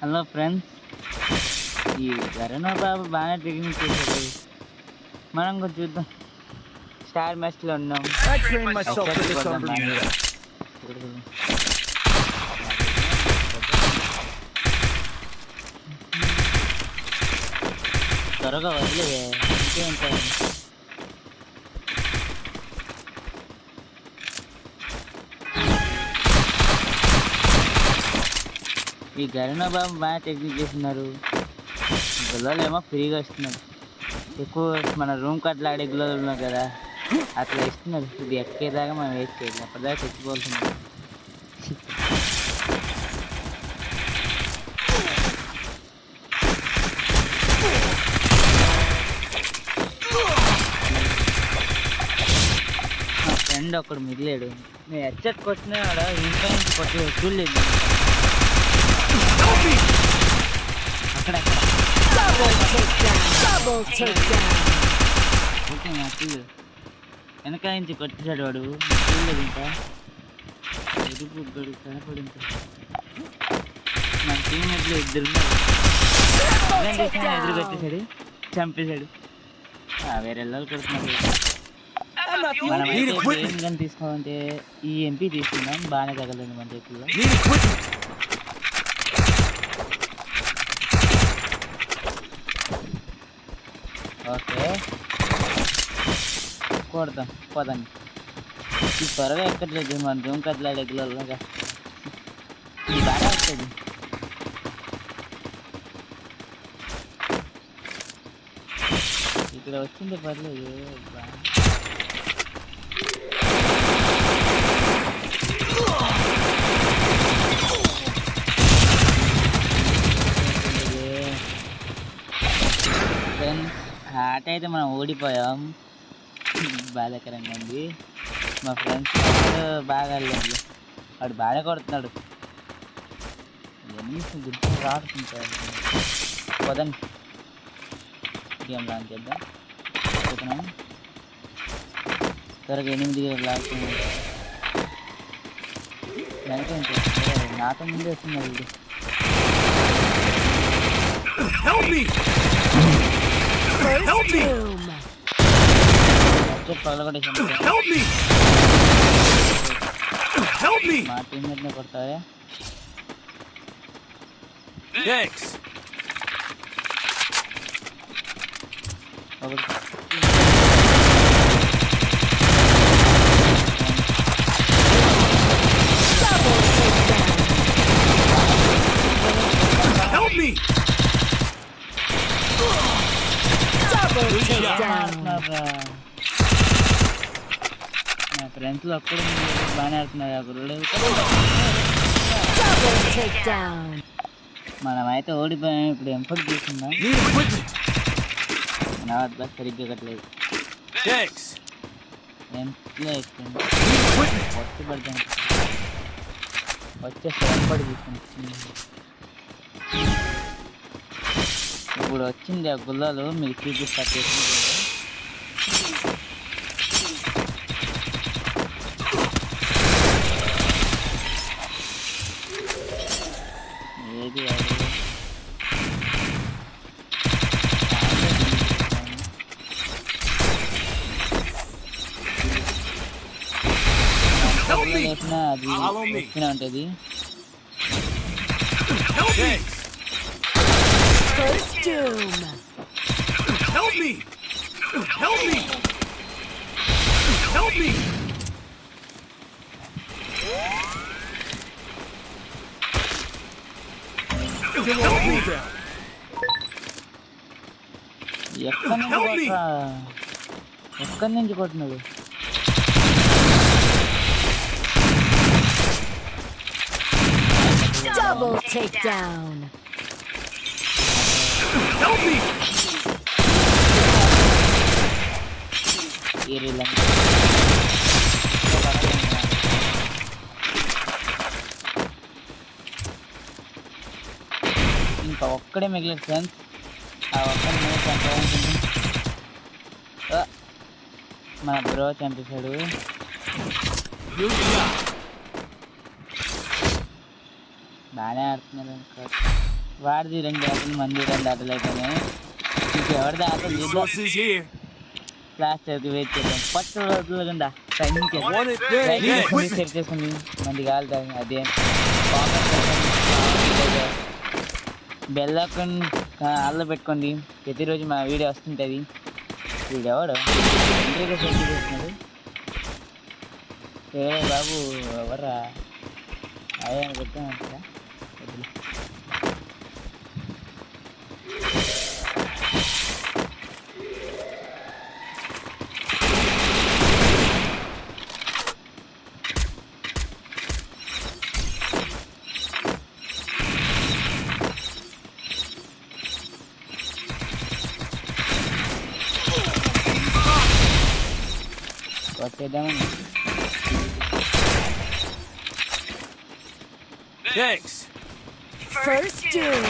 Hello friends, ఈ corona బాబు బాగానే trekking చేశాడు. మనం కూడా చూద్దాం. స్టార్ మ్యాచ్లో ఉన్నాం. త్వరగా వదిలే ఇంకేంటాయి. ఈ గరీనా బాబు బాగా టెక్నిక్ చేస్తున్నారు. గుల్లలు ఏమో ఫ్రీగా ఇస్తున్నారు. ఎక్కువ మన రూమ్ కట్లా ఆడే గుల్లలు ఉన్నాయి కదా, అట్లా ఇస్తున్నారు. ఇది ఎక్కేదాకా మనం వెయిట్ చేయాలి. అప్పటిదాకా తెచ్చుకోవాల్సింది. మా ఫ్రెండ్ ఒకడు మిగిలాడు. నేను హెడ్సెట్ కొట్టినా ఆడ ఇంకా కొట్టి చూడలేదు. అక్కడ ఓకే నాకు వెనక నుంచి కొట్టేశాడు వాడు. చూడలేదు ఇంకా ఎదుగుడు కనపడింది. మన టీమ్మేట్లు ఇద్దరు ఎదురు కొట్టేశాడు, చంపేశాడు. వేరే వాళ్ళు కొడుతున్నాడు. మనమైతే ఏం గన్ తీసుకోవాలంటే ఈ ఎంపీ తీసుకున్నాం. బాగానే తగలేదు మన చేతుల్లో. ఓకే కొడతాం పదండి. ఈ త్వరగా ఎక్కట్లేదు మన రూమ్ కట్లాడే గుల్లలాగా. ఇది బాగా వస్తుంది. ఇక్కడ వచ్చింది పర్లేదు. ఆట అయితే మనం ఓడిపోయాం. బాధాకరంగా ఉంది. మా ఫ్రెండ్స్ బాగా లేదు. వాడు బాగా కొడుతున్నాడు. గుర్తు రాడుతుంటాడు. పదండి గేమ్ లాంచ్ చేద్దాం. పోతున్నాం త్వరగా 8 లాగుతున్నాం. నాతో ముందే వస్తున్నాడు వీడు. మా టీమ్మేట్ నే కొడతావే. నా ఫ్రెండ్స్ లో అప్పుడు బాగానే ఆడుతున్నారు. మనమైతే ఓడిపోయాం. ఇప్పుడు ఎంపటి తీసుకుందాం. నా వద్ద సరిగ్గా కట్టలేదు. ఎంపలో ఎక్కుంది వచ్చి పడతాను. వచ్చేస్తే ఎంపటి తీసుకుంది. ఇప్పుడు వచ్చింది ఆ గుల్లలు మీకు చూపిస్తా. ఏది వేసినా అది వస్తూనే ఉంటుంది. ఎక్కడి నుంచి కొట్టినాడు. Double takedown. ఇంకా ఒక్కడే మిగిలేదు ఫ్రెండ్స్. ఆ ఒక్కడిని చంపాలనుకుంటుంది. మన బ్రో చంపేశాడు. బాగానే ఆడుతున్నారు. వాడిది 2 ఆటలు మంది 2 ఆటలు అయిపోయినాయి. ఇంకెవరిది ఆటలు చూద్దాం. Resources here. క్లాస్ చదివి వెయిట్ చేద్దాం. పట్టు రోజులుగా training Want it ready. Set చేసుకుని మంది కావాలి అదే బెల్ ఐకాన్ ఆన్లో పెట్టుకోండి. ప్రతిరోజు మా వీడియో వస్తుంటుంది. వీడు ఎవడు ఇంటర్వ్యూగా సెట్ చేస్తున్నాడు. ఏ బాబు ఎవర్రా అదే పెట్టామంటారా? కొట్టేద్దామని. Thanks. First doom.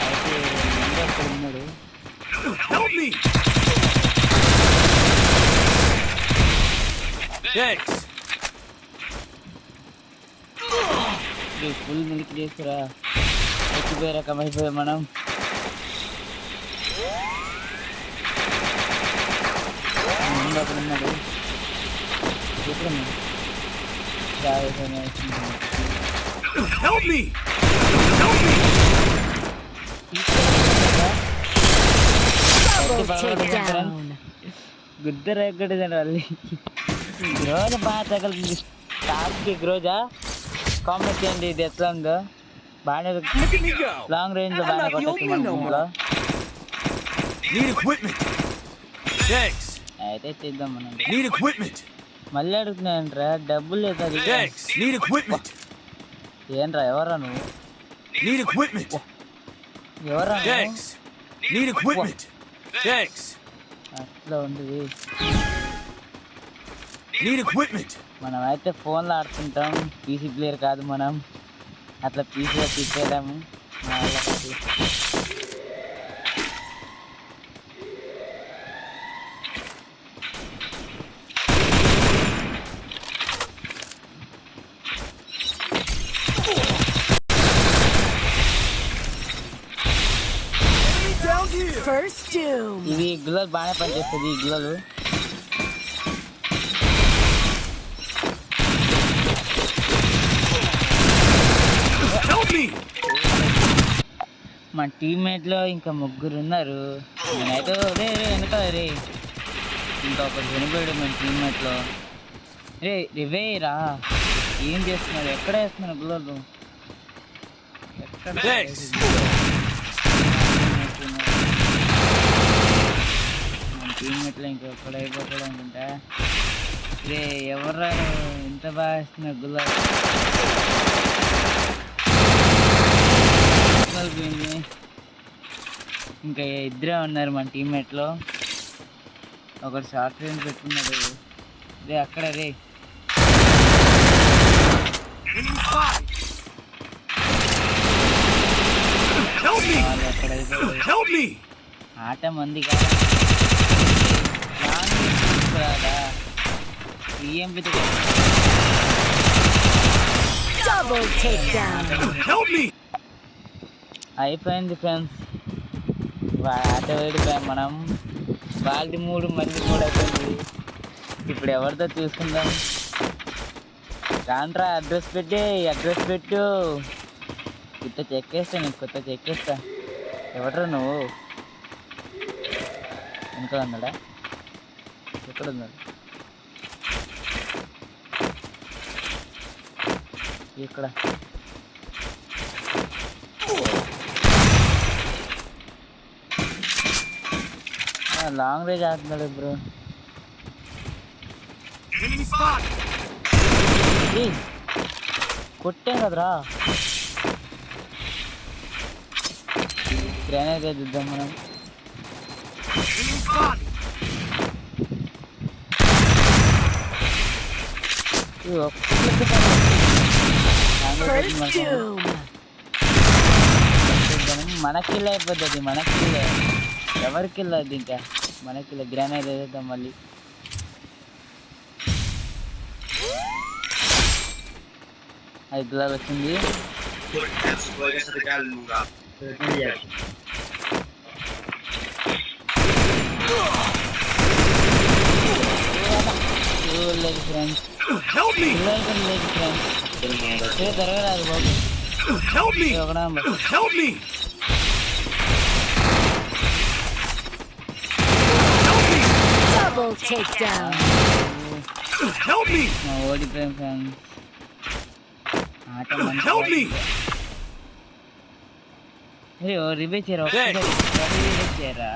అయితే ముందు అక్కడ ఉన్నాడు. Help me. Thanks. Full milk చేసుకురా. ఎక్కిపోయి రకం అయిపోయాం మనం. ముందు అక్కడ ఉన్నాడు. ఎప్పుడు Help me. Double takedown. గుద్ద రేగడదండి వాళ్ళు. రోజు బాగా తగలింది. టాప్కి రోజా కామెంట్ చేయండి ఇది ఎట్లా ఉందో. బాగానే Look at me go. Long range లో బాగానే కొట్టచ్చు మన టీంలో. Need equipment. Thanks. అయితే చేద్దాం మనం. Need equipment. మళ్ళీ అడుగుతున్నాయంట్రా డబ్బులు లేదు అది. Thanks. Need equipment. ఏంట్రా ఎవరా నువ్వు? Need equipment. ఎవరా నువ్వు? Thanks. Need equipment. Thanks. అట్లా ఉండదు. Need equipment. మనం అయితే ఫోన్లో ఆడుతుంటాం. పీసీ ప్లేయర్ కాదు మనం. అట్లా పీసీలో తిప్పేదాము మా వాళ్ళకి. Down here. First doom. ఇవి గుల్లలు బాగానే పనిచేస్తుంది. ఈ గుల్లలు Help me. మా టీమ్మేట్లో ఇంకా 3 ఉన్నారు. నేనైతే రే వెనక రే ఇంకా ఒకటి చనిపోయాడు మన టీమ్మేట్లో. రే రివే రా. ఏం చేస్తున్నారు? ఎక్కడ వేస్తున్నారు గుల్లలు? ఎక్కడ Thanks. మన టీమ్మేట్లో ఇంకొకడు అయిపోతాడు అనుకుంటా. రే ఎవర్రా నువ్వు? ఎంత బాగా వేస్తున్నారు గుల్లలు. పోయింది. ఇంకా 2 ఉన్నారు మన టీమ్మేట్లో. ఒకటి షార్ట్ రేంజ్ పెట్టుకున్నాడు. రే అక్కడ రే Help me. వాళ్ళు అక్కడ అయిపోయారు. Help me. ఆట మంది కాదా? లాంగ్ రేంజ్ తీసుకురాదా? EMP Double takedown. Help me. అయిపోయింది ఫ్రెండ్స్. ఆట వేడిపోయాం మనం. బాల్ది 3 మంది 3 అయిపోయింది. ఇప్పుడు ఎవరితో చూసుకుందాం? రాండ్రా అడ్రస్ పెట్టు. కొత్త చెక్కేస్తా నీకు. కొత్త చెక్కేస్తా. ఎవడ్రా నువ్వు? వెనక ఉన్నాడా? ఎక్కడ ఉన్నాడు? ఇక్కడ లాంగ్ రేంజ్ ఆడుతున్నాడు బ్రో. Enemy spot. కొట్టాం కదరా. గ్రానైడ్ చూద్దాం మనం. Enemy spot. First doom. మనకి అయిపోతుంది. మనకి ఎవరికి అది ఇంకా మనకి ఇలా గ్రానైట్ వేసేద్దాం మళ్ళీ. అది గ్లాస్ వచ్చింది. లేదు ఫ్రెండ్స్, Help me! లేదు ఫ్రెండ్స్, జరగరాదు బాబు. Help me! ఒక number. Help me! Double takedown. Help me! ఓడిపోయాం ఫ్రెండ్స్. ఆట Help me! రివైవ్ చేయరా, Hey. రివైవ్ చేయరా.